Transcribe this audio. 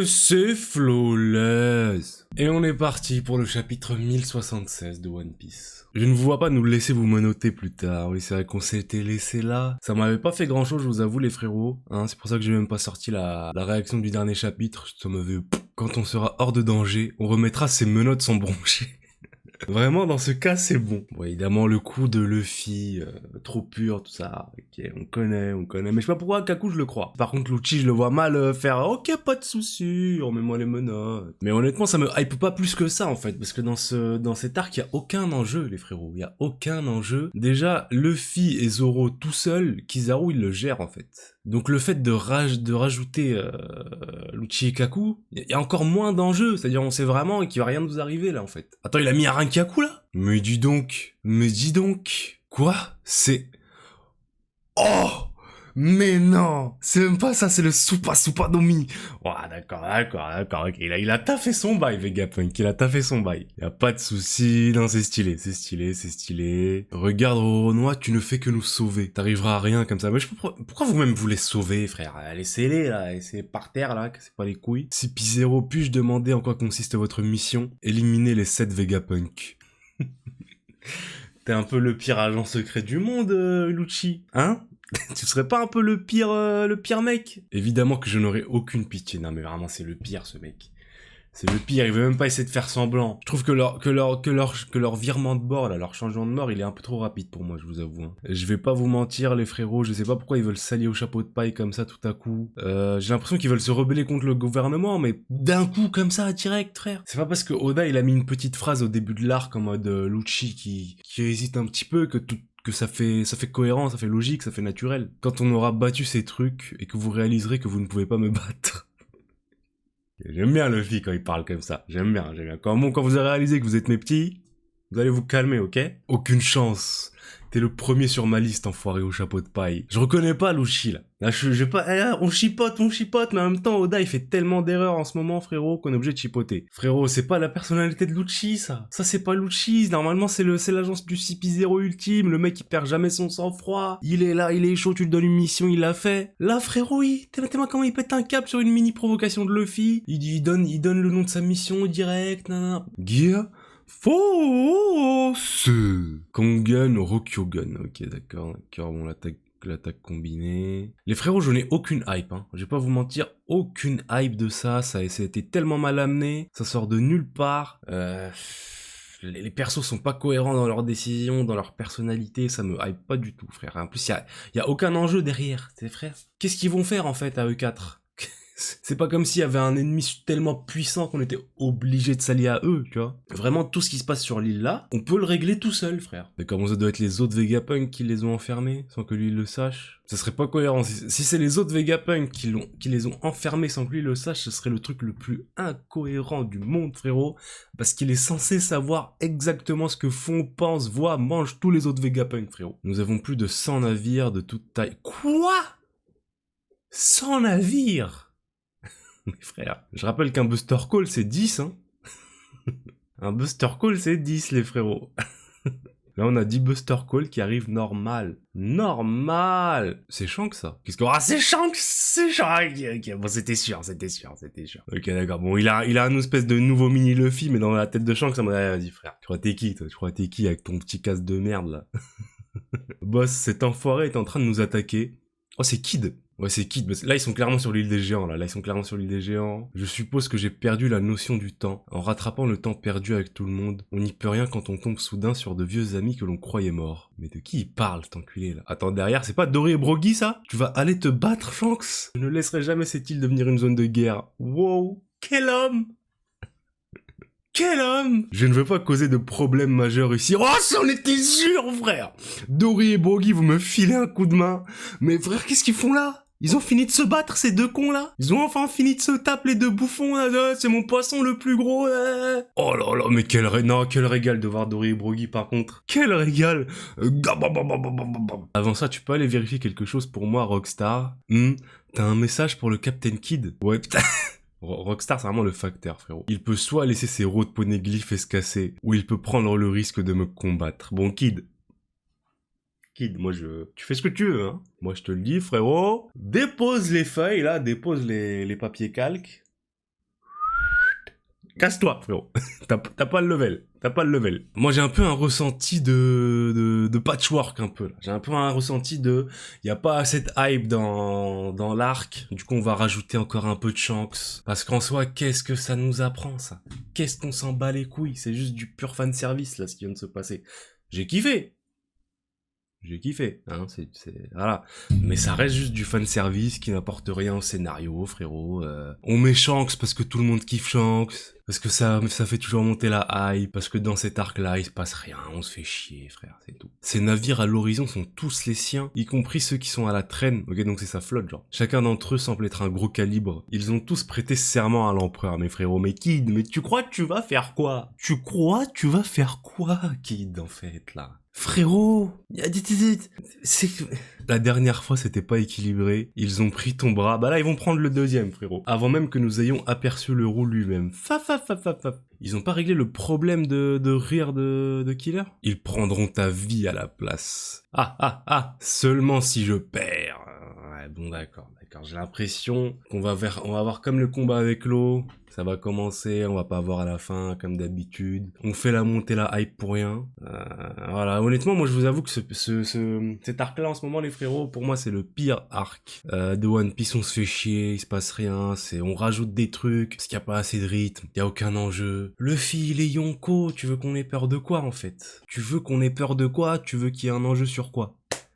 C'est flawless. Et on est parti pour le chapitre 1076 de One Piece. Je ne vous vois pas nous laisser vous menotter plus tard. Oui, c'est vrai qu'on s'était laissé là. Ça m'avait pas fait grand chose, je vous avoue, les frérots. Hein, c'est pour ça que j'ai même pas sorti la réaction du dernier chapitre. Ça m'avait... Quand on sera hors de danger, on remettra ses menottes sans broncher. Vraiment, dans ce cas, c'est bon. Bon, évidemment, le coup de Luffy, trop pur, tout ça, ok, on connaît. Mais je sais pas pourquoi Kaku, je le crois. Par contre, Lucci, je le vois mal faire « Ok, pas de soucis, remets-moi les menottes ». Mais honnêtement, ça me hype pas plus que ça, en fait, parce que dans cet arc, il y a aucun enjeu, les frérots. Il y a aucun enjeu. Déjà, Luffy et Zoro tout seuls, Kizaru, il le gère, en fait. Donc le fait de rajouter Lucci et Kaku, il y a encore moins d'enjeux, c'est-à-dire on sait vraiment qu'il va rien nous arriver là en fait. Attends, il a mis un Rankaku là? Mais dis donc, quoi? C'est... Oh! Mais non! C'est même pas ça, c'est le Supa Nomi! Oh, d'accord, ok, il a taffé son bail, Vegapunk, il a taffé son bail. Y a pas de souci, non, c'est stylé. Regarde, Renoir, tu ne fais que nous sauver. T'arriveras à rien comme ça. Mais pourquoi vous-même vous les sauvez, frère? Laissez-les, là, laissez par terre, là, cassez pas les couilles. Cipizero, puis-je demander en quoi consiste votre mission? Éliminer les 7 Vegapunk. T'es un peu le pire agent secret du monde, Lucci, hein? Tu serais pas un peu le pire mec? Évidemment que je n'aurais aucune pitié. Non mais vraiment c'est le pire ce mec. C'est le pire, il veut même pas essayer de faire semblant. Je trouve que leur virement de bord, là, leur changement de mort, il est un peu trop rapide pour moi, je vous avoue. Hein. Je vais pas vous mentir, les frérots, je sais pas pourquoi ils veulent s'allier au chapeau de paille comme ça tout à coup. J'ai l'impression qu'ils veulent se rebeller contre le gouvernement, mais d'un coup comme ça, direct, frère. C'est pas parce que Oda, il a mis une petite phrase au début de l'arc en mode Lucci qui hésite un petit peu que ça fait cohérent, ça fait logique, ça fait naturel. Quand on aura battu ces trucs et que vous réaliserez que vous ne pouvez pas me battre. J'aime bien Luffy quand il parle comme ça. J'aime bien. Quand vous avez réalisé que vous êtes mes petits, vous allez vous calmer, ok? Aucune chance. T'es le premier sur ma liste, enfoiré au chapeau de paille. Je reconnais pas Lucci, là. Là, je vais pas... on chipote, mais en même temps, Oda, il fait tellement d'erreurs en ce moment, frérot, qu'on est obligé de chipoter. Frérot, c'est pas la personnalité de Lucci, ça. Ça, c'est pas Lucci. Normalement, c'est l'agence du CP0 ultime. Le mec, il perd jamais son sang-froid. Il est là, il est chaud, tu lui donnes une mission, il l'a fait. Là, frérot, t'es comment il pète un cap sur une mini provocation de Luffy. Il donne le nom de sa mission direct, nanana. Gear Force Kongen Rokyogun. Ok, d'accord, bon, l'attaque combinée. Les frérots, je n'ai aucune hype, hein. Je vais pas vous mentir, aucune hype de ça. Ça a été tellement mal amené. Ça sort de nulle part. Les persos sont pas cohérents dans leurs décisions, dans leur personnalité. Ça me hype pas du tout, frère. En plus, y a aucun enjeu derrière, ces frères. Qu'est-ce qu'ils vont faire, en fait, à eux 4? C'est pas comme s'il y avait un ennemi tellement puissant qu'on était obligé de s'allier à eux, tu vois. Vraiment, tout ce qui se passe sur l'île là, on peut le régler tout seul, frère. Mais comment ça doit être les autres Vegapunk qui les ont enfermés, sans que lui le sache? Ça serait pas cohérent. Si c'est les autres Vegapunk qui les ont enfermés sans que lui le sache, ce serait le truc le plus incohérent du monde, frérot. Parce qu'il est censé savoir exactement ce que font, pensent, voient, mangent tous les autres Vegapunk, frérot. Nous avons plus de 100 navires de toute taille. Quoi? 100 navires? Mais frère, je rappelle qu'un Buster Call c'est 10, hein. Un Buster Call c'est 10, les frérots. Là, on a 10 Buster Call qui arrivent normal. Normal! C'est Shanks, ça. Qu'est-ce que... Ah, c'est Shanks! Ok, bon, c'était sûr. Ok, d'accord. Bon, il a un espèce de nouveau mini Luffy, mais dans la tête de Shanks, ça m'a dit, vas-y, frère. Tu crois t'es qui, toi? Tu crois t'es qui avec ton petit casse de merde, là? Boss, cet enfoiré est en train de nous attaquer. Oh, c'est Kid. Ouais, c'est Kid. Là, ils sont clairement sur l'île des géants, là. Je suppose que j'ai perdu la notion du temps. En rattrapant le temps perdu avec tout le monde, on n'y peut rien quand on tombe soudain sur de vieux amis que l'on croyait morts. Mais de qui il parle, cet enculé, là? Attends, derrière, c'est pas Dory et Brogy, ça? Tu vas aller te battre, Shanks? Je ne laisserai jamais cette île devenir une zone de guerre. Wow! Quel homme! Quel homme! Je ne veux pas causer de problèmes majeurs ici. Oh, ça en était sûr, frère! Dory et Brogy, vous me filez un coup de main. Mais frère, qu'est-ce qu'ils font là? Ils ont fini de se battre, ces deux cons là? Ils ont enfin fini de se taper, les deux bouffons là? C'est mon poisson le plus gros là. Oh là là, mais quel régal de voir Dory et Brogy par contre. Quel régal. Avant ça, tu peux aller vérifier quelque chose pour moi, Rockstar? T'as un message pour le Captain Kid? Ouais, putain. Rockstar, c'est vraiment le facteur, frérot. Il peut soit laisser ses rots de poneglyphes et se casser, ou il peut prendre le risque de me combattre. Bon, Kid, moi tu fais ce que tu veux, hein. Moi je te le dis, frérot. Dépose les feuilles, là, dépose les papiers calques. Casse-toi, frérot. T'as pas le level. T'as pas le level. Moi, j'ai un peu un ressenti de patchwork, un peu. J'ai un peu un ressenti de... Y a pas assez de hype dans l'arc. Du coup, on va rajouter encore un peu de Shanks. Parce qu'en soi, qu'est-ce que ça nous apprend, ça? Qu'est-ce qu'on s'en bat les couilles? C'est juste du pur fanservice, là, ce qui vient de se passer. J'ai kiffé. J'ai kiffé, hein, voilà. Mais ça reste juste du fanservice qui n'apporte rien au scénario, frérot. On met Shanks parce que tout le monde kiffe Shanks, parce que ça fait toujours monter la hype, parce que dans cet arc-là, il se passe rien, on se fait chier, frère, c'est tout. Ces navires à l'horizon sont tous les siens, y compris ceux qui sont à la traîne, ok, donc c'est sa flotte, genre. Chacun d'entre eux semble être un gros calibre. Ils ont tous prêté serment à l'empereur, mes frérots. Mais Kid, mais tu crois que tu vas faire quoi? Tu crois tu vas faire quoi, Kid, en fait, là? Frérot, c'est la dernière fois c'était pas équilibré, ils ont pris ton bras, bah là ils vont prendre le deuxième, frérot, avant même que nous ayons aperçu le roux lui-même. Faf. Ils ont pas réglé le problème de rire de Killer? Ils prendront ta vie à la place. Seulement si je perds. Ouais, bon d'accord, j'ai l'impression qu'on va avoir comme le combat avec l'eau. Ça va commencer, on va pas voir à la fin, comme d'habitude. On fait la montée, la hype pour rien. Voilà, honnêtement, moi je vous avoue que cet arc-là en ce moment, les frérots, pour moi c'est le pire arc de One Piece. On se fait chier, il se passe rien, on rajoute des trucs, parce qu'il y a pas assez de rythme, il y a aucun enjeu. Luffy, il est Yonko, tu veux qu'on ait peur de quoi en fait? Tu veux qu'on ait peur de quoi? Tu veux qu'il y ait un enjeu sur quoi?